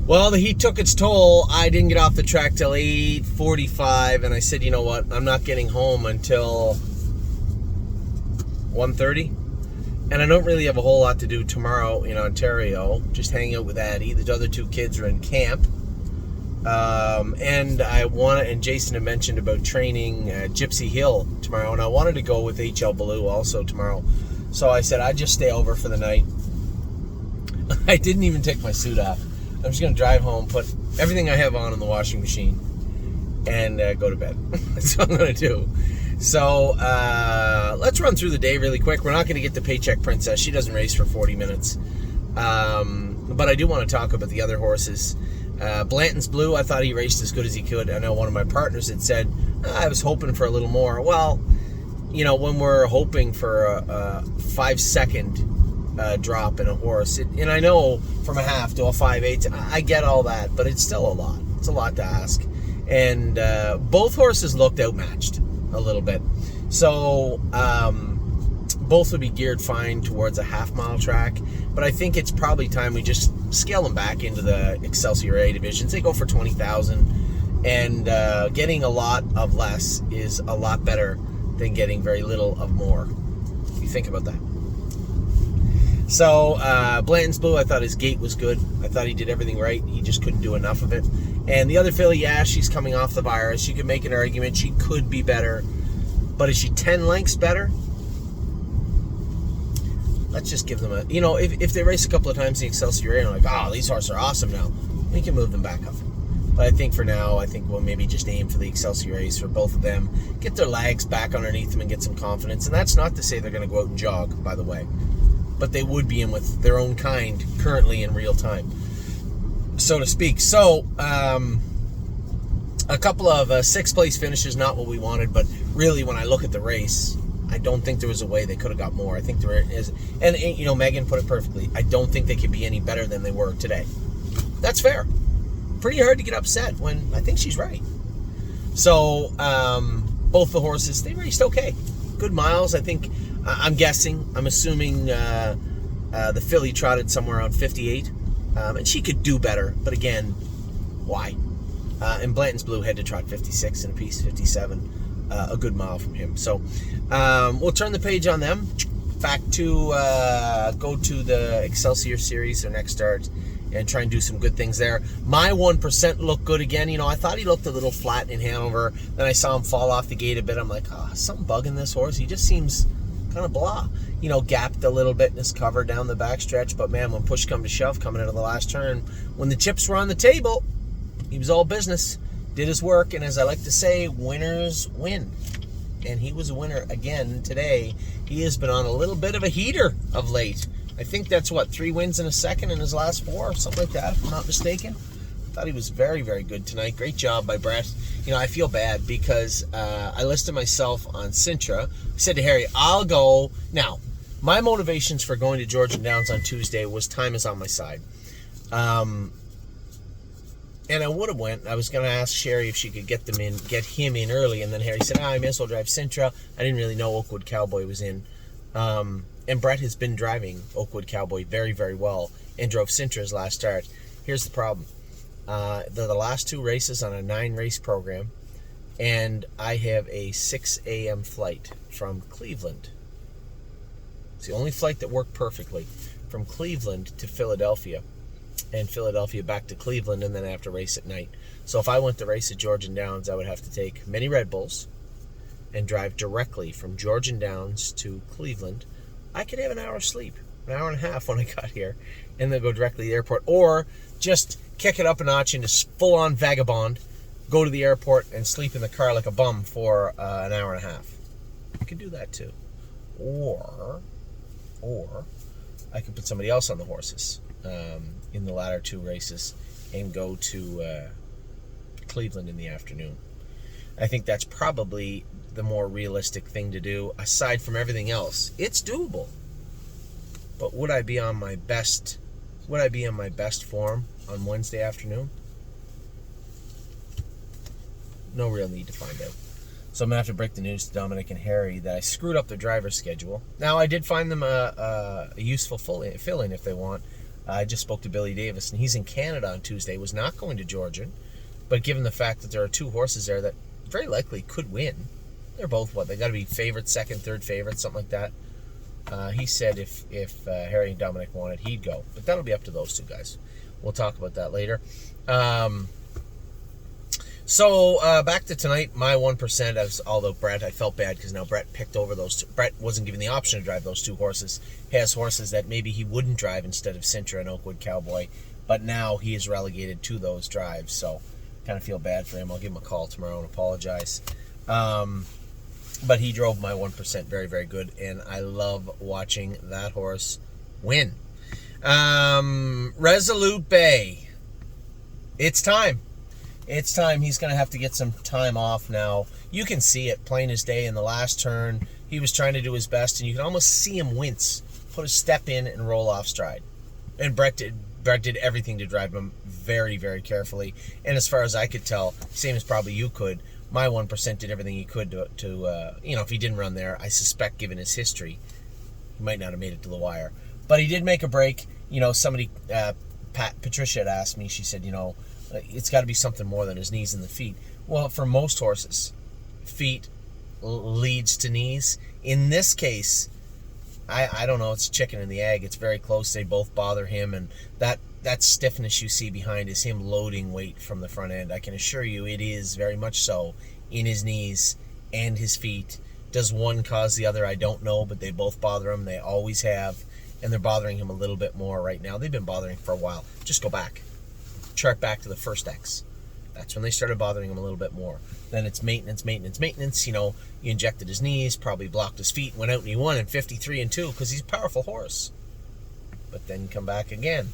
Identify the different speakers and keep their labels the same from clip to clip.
Speaker 1: Well, the heat took its toll. I didn't get off the track till 8:45, and I said, you know what? I'm not getting home until 1:30, and I don't really have a whole lot to do tomorrow in Ontario. Just hang out with Addie. The other two kids are in camp, and Jason had mentioned about training Gypsy Hill tomorrow, and I wanted to go with HL Blue also tomorrow. So I said I'd just stay over for the night. I didn't even take my suit off. I'm just going to drive home, put everything I have on in the washing machine, and go to bed. That's what I'm going to do. So let's run through the day really quick. We're not going to get to Paycheck Princess. She doesn't race for 40 minutes. But I do want to talk about the other horses. Blanton's Blue, I thought he raced as good as he could. I know one of my partners had said, I was hoping for a little more. Well, you know, when we're hoping for a 5-second drop in a horse, and I know from a half to a 5/8, I get all that, but it's still a lot. It's a lot to ask. And both horses looked outmatched a little bit. So both would be geared fine towards a half-mile track, but I think it's probably time we just scale them back into the Excelsior A divisions. They go for 20,000, and getting a lot of less is a lot better than getting very little of more. You think about that. So, Blanton's Blue, I thought his gait was good. I thought he did everything right. He just couldn't do enough of it. And the other filly, yeah, she's coming off the virus. You could make an argument she could be better. But is she 10 lengths better? Let's just give them a... You know, if they race a couple of times in the Excelsior A, and like, oh, these horses are awesome now, we can move them back up. But I think for now, we'll maybe just aim for the Excelsior A's for both of them. Get their legs back underneath them and get some confidence. And that's not to say they're going to go out and jog, by the way. But they would be in with their own kind currently in real time, so to speak. So, a couple of 6th place finishes, not what we wanted, but really when I look at the race, I don't think there was a way they could have got more. I think there is, and you know, Megan put it perfectly, I don't think they could be any better than they were today. That's fair. Pretty hard to get upset when I think she's right. So, both the horses, they raced okay. Good miles, I think. I'm assuming the filly trotted somewhere around 58, and she could do better, but again, why? And Blanton's Blue had to trot 56 and a piece, 57, a good mile from him. So we'll turn the page on them. Back to go to the Excelsior Series, their next start, and try and do some good things there. My 1% looked good again. You know, I thought he looked a little flat in Hanover. Then I saw him fall off the gate a bit. I'm like, something bugging this horse. He just seems kind of blah. You know, gapped a little bit in his cover down the backstretch. But man, when push come to shove, coming out of the last turn, when the chips were on the table, he was all business. Did his work, and as I like to say, winners win. And he was a winner again today. He has been on a little bit of a heater of late. I think that's 3 wins and a second in his last 4, something like that, if I'm not mistaken. I thought he was very, very good tonight. Great job by Brett. You know, I feel bad because I listed myself on Sintra. I said to Harry, I'll go. Now, my motivations for going to Georgian Downs on Tuesday was time is on my side. And I would have went. I was going to ask Sherry if she could get him in early. And then Harry said, I may as well drive Sintra. I didn't really know Oakwood Cowboy was in. And Brett has been driving Oakwood Cowboy very, very well and drove Sintra's last start. Here's the problem. They're the last 2 races on a 9-race program, and I have a 6 a.m. flight from Cleveland. It's the only flight that worked perfectly, from Cleveland to Philadelphia, and Philadelphia back to Cleveland, and then I have to race at night. So if I went to race at Georgian Downs, I would have to take many Red Bulls and drive directly from Georgian Downs to Cleveland. I could have an hour's sleep, an hour and a half when I got here, and then go directly to the airport, or just kick it up a notch into full-on vagabond, go to the airport and sleep in the car like a bum for an hour and a half. I could do that too. Or I could put somebody else on the horses in the latter 2 races and go to Cleveland in the afternoon. I think that's probably the more realistic thing to do, aside from everything else. It's doable. But would I be on my best form on Wednesday afternoon? No real need to find out. So I'm going to have to break the news to Dominic and Harry that I screwed up their driver's schedule. Now, I did find them a useful fill-in if they want. I just spoke to Billy Davis, and he's in Canada on Tuesday, was not going to Georgia, but given the fact that there are 2 horses there that very likely could win, they're both they got to be favorites, second, third favorites, something like that. He said if Harry and Dominic wanted, he'd go, but that'll be up to those 2 guys. We'll talk about that later. So back to tonight, my 1%, although Brett, I felt bad because now Brett picked over those 2. Brett wasn't given the option to drive those 2 horses. He has horses that maybe he wouldn't drive instead of Sintra and Oakwood Cowboy, but now he is relegated to those drives, so kind of feel bad for him. I'll give him a call tomorrow and apologize. But he drove my 1% very, very good, and I love watching that horse win. Resolute Bay. It's time. It's time. He's going to have to get some time off now. You can see it plain as day in the last turn. He was trying to do his best, and you can almost see him wince, put a step in, and roll off stride. And Brett did everything to drive him very, very carefully. And as far as I could tell, same as probably you could, my 1% did everything he could to if he didn't run there, I suspect, given his history, he might not have made it to the wire. But he did make a break. Somebody, Patricia had asked me, she said, it's got to be something more than his knees and the feet. Well, for most horses, feet leads to knees. In this case, I don't know, it's chicken and the egg. It's very close. They both bother him, and that stiffness you see behind is him loading weight from the front end. I can assure you it is very much so in his knees and his feet. Does one cause the other? I don't know, but they both bother him. They always have, and they're bothering him a little bit more right now. They've been bothering him for a while. Just go back. Chart back to the first X. That's when they started bothering him a little bit more. Then it's maintenance. You injected his knees, probably blocked his feet, went out and he won in 53-2 because he's a powerful horse. But then come back again.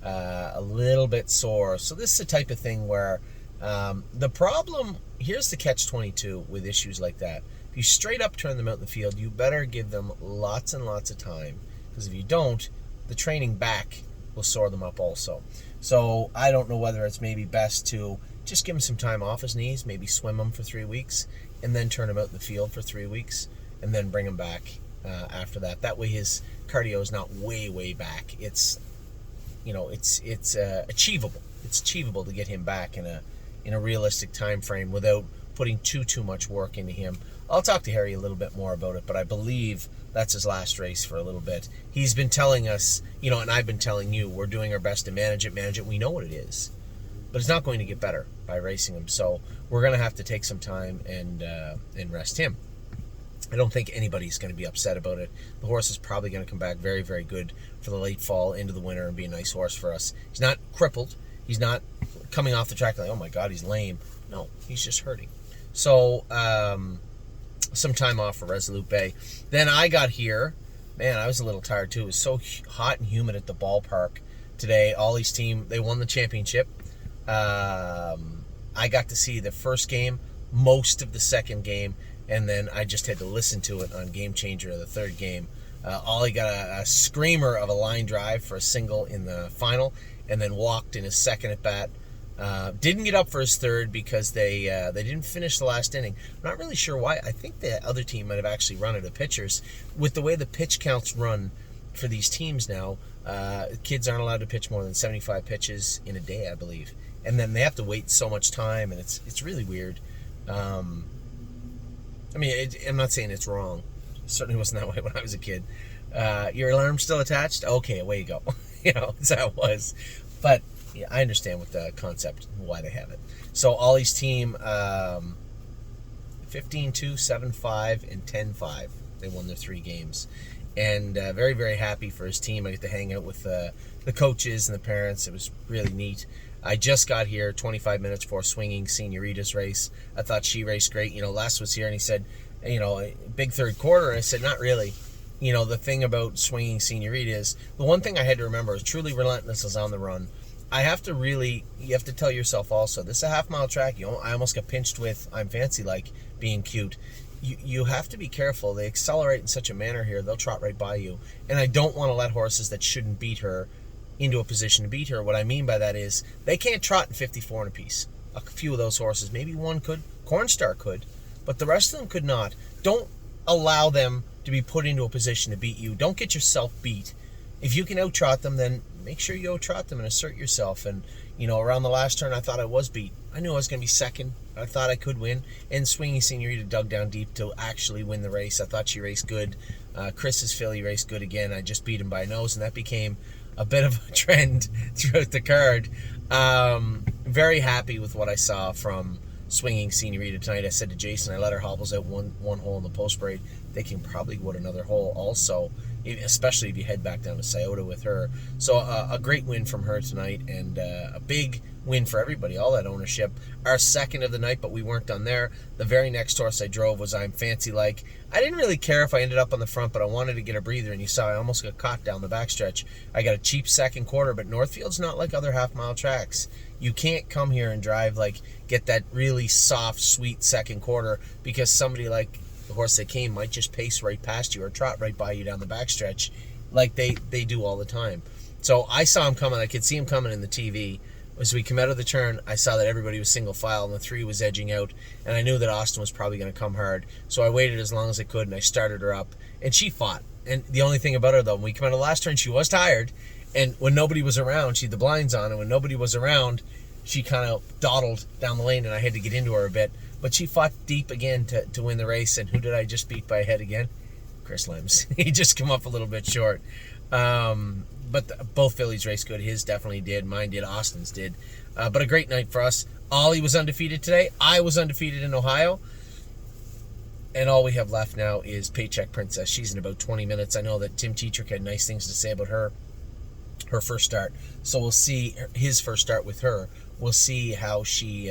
Speaker 1: A little bit sore. So this is the type of thing where the problem, here's the catch-22 with issues like that. If you straight up turn them out in the field, you better give them lots and lots of time. Because if you don't, the training back will sore them up also. So I don't know whether it's maybe best to just give him some time off his knees, maybe swim him for 3 weeks, and then turn him out in the field for 3 weeks, and then bring him back after that. That way his cardio is not way, way back. It's achievable. It's achievable to get him back in a realistic time frame without putting too much work into him. I'll talk to Harry a little bit more about it, but I believe that's his last race for a little bit. He's been telling us, and I've been telling you, we're doing our best to manage it. We know what it is. But it's not going to get better by racing him. So we're going to have to take some time and rest him. I don't think anybody's going to be upset about it. The horse is probably going to come back very, very good for the late fall into the winter and be a nice horse for us. He's not crippled. He's not coming off the track like, oh my God, he's lame. No, he's just hurting. So some time off for Resolute Bay. Then I got here. Man, I was a little tired too. It was so hot and humid at the ballpark today. Ollie's team, they won the championship. I got to see the first game, most of the second game, and then I just had to listen to it on Game Changer, the third game. Ollie got a screamer of a line drive for a single in the final, and then walked in his second at bat. Didn't get up for his third because they didn't finish the last inning. I'm not really sure why. I think the other team might have actually run out of pitchers. With the way the pitch counts run for these teams now, kids aren't allowed to pitch more than 75 pitches in a day, I believe. And then they have to wait so much time, and it's really weird. I'm not saying it's wrong. It certainly wasn't that way when I was a kid. Your alarm's still attached? Okay, away you go. That's how it was. But yeah, I understand what the concept, why they have it. So Ollie's team, 15-2, 7-5, and 10-5. They won their 3 games. And very, very happy for his team. I get to hang out with the coaches and the parents. It was really neat. I just got here 25 minutes before Swinging Senorita's race. I thought she raced great. Les was here and he said, big third quarter. And I said, not really. The thing about Swinging Senorita is, the one thing I had to remember is Truly Relentless is on the run. You have to tell yourself also, this is a half-mile track. I almost got pinched with I'm Fancy Like being cute. You have to be careful. They accelerate in such a manner here, they'll trot right by you. And I don't want to let horses that shouldn't beat her into a position to beat her. What I mean by that is they can't trot in 54 and a piece. A few of those horses, maybe one could, Cornstar could, but the rest of them could not. Don't allow them to be put into a position to beat you. Don't get yourself beat if you can out-trot them, then make sure you out-trot them and assert yourself. And, around the last turn, I thought I was beat. I knew I was going to be second. I thought I could win. And Swinging Senorita dug down deep to actually win the race. I thought she raced good. Chris's filly raced good again. I just beat him by a nose, and that became a bit of a trend throughout the card. Very happy with what I saw from Swinging Senorita tonight. I said to Jason, I let her hobbles out one hole in the post parade. They can probably go at another hole also, especially if you head back down to Scioto with her. So a great win from her tonight, and a big win for everybody, all that ownership. Our second of the night, but we weren't done there. The very next horse I drove was I'm Fancy Like. I didn't really care if I ended up on the front, but I wanted to get a breather, and you saw I almost got caught down the backstretch. I got a cheap second quarter, but Northfield's not like other half-mile tracks. You can't come here and drive, get that really soft, sweet second quarter, because somebody like the horse that came might just pace right past you or trot right by you down the backstretch like they do all the time. So I saw him coming. I could see him coming in the TV. As we come out of the turn, I saw that everybody was single file and the 3 was edging out, and I knew that Austin was probably going to come hard. So I waited as long as I could, and I started her up, and she fought. And the only thing about her, though, when we come out of the last turn, she was tired, and when nobody was around, she had the blinds on, and when nobody was around, she kind of dawdled down the lane, and I had to get into her a bit. But she fought deep again to win the race, and who did I just beat by a head again? Chris Limbs. He just come up a little bit short. But both fillies raced good. His definitely did. Mine did. Austin's did. But a great night for us. Ollie was undefeated today. I was undefeated in Ohio. And all we have left now is Paycheck Princess. She's in about 20 minutes. I know that Tim Tetrick had nice things to say about her first start. So we'll see his first start with her. We'll see how she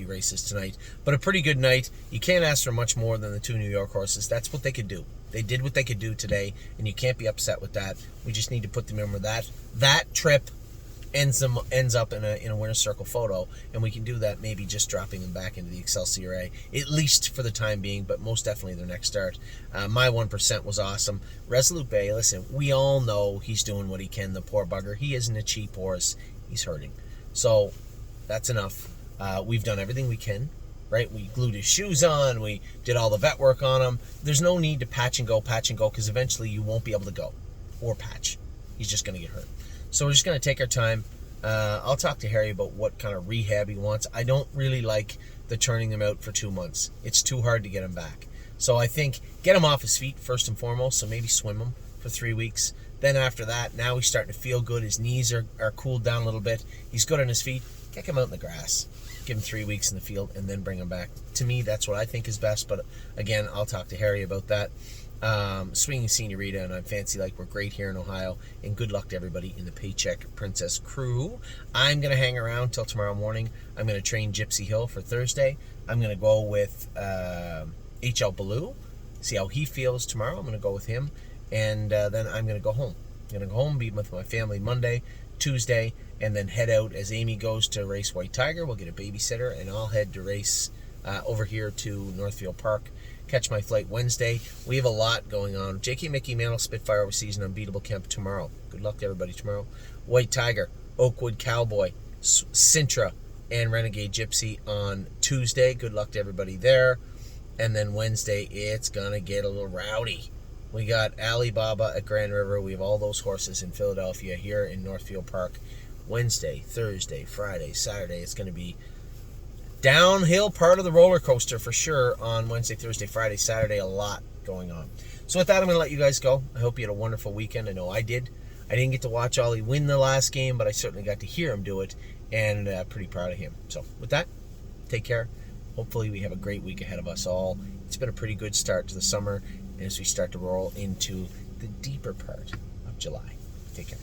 Speaker 1: races tonight. But a pretty good night. You can't ask for much more than the 2 New York horses. That's what they could do. They did what they could do today, and you can't be upset with that. We just need to put them in with that. That trip ends up in a winner's circle photo, and we can do that maybe just dropping them back into the Excelsior A, at least for the time being, but most definitely their next start. My 1% was awesome. Resolute Bay, listen, we all know he's doing what he can, the poor bugger. He isn't a cheap horse. He's hurting. So that's enough. We've done everything we can. Right, we glued his shoes on, we did all the vet work on him. There's no need to patch and go, because eventually you won't be able to go or patch. He's just going to get hurt. So we're just going to take our time. I'll talk to Harry about what kind of rehab he wants. I don't really like the turning him out for 2 months. It's too hard to get him back. So I think get him off his feet first and foremost, so maybe swim him for 3 weeks. Then after that, now he's starting to feel good. His knees are cooled down a little bit. He's good on his feet. Kick him out in the grass. Give him 3 weeks in the field and then bring him back. To me, that's what I think is best. But again, I'll talk to Harry about that. Swinging Senorita and I'm Fancy Like, we're great here in Ohio. And good luck to everybody in the Paycheck Princess crew. I'm going to hang around till tomorrow morning. I'm going to train Gypsy Hill for Thursday. I'm going to go with H.L. Ballou. See how he feels tomorrow. I'm going to go with him. And then I'm going to go home. I'm going to go home, be with my family Monday, Tuesday, and then head out as Amy goes to race White Tiger. We'll get a babysitter, and I'll head to race over here to Northfield Park. Catch my flight Wednesday. We have a lot going on. J.K. Mickey Mantle Spitfire Overseas and Unbeatable Camp tomorrow. Good luck to everybody tomorrow. White Tiger, Oakwood Cowboy, Sintra, and Renegade Gypsy on Tuesday. Good luck to everybody there. And then Wednesday, it's going to get a little rowdy. We got Alibaba at Grand River. We have all those horses in Philadelphia here in Northfield Park. Wednesday, Thursday, Friday, Saturday. It's going to be downhill part of the roller coaster for sure on Wednesday, Thursday, Friday, Saturday. A lot going on. So with that, I'm going to let you guys go. I hope you had a wonderful weekend. I know I did. I didn't get to watch Ollie win the last game, but I certainly got to hear him do it, and pretty proud of him. So with that, take care. Hopefully we have a great week ahead of us all. It's been a pretty good start to the summer as we start to roll into the deeper part of July. Take care.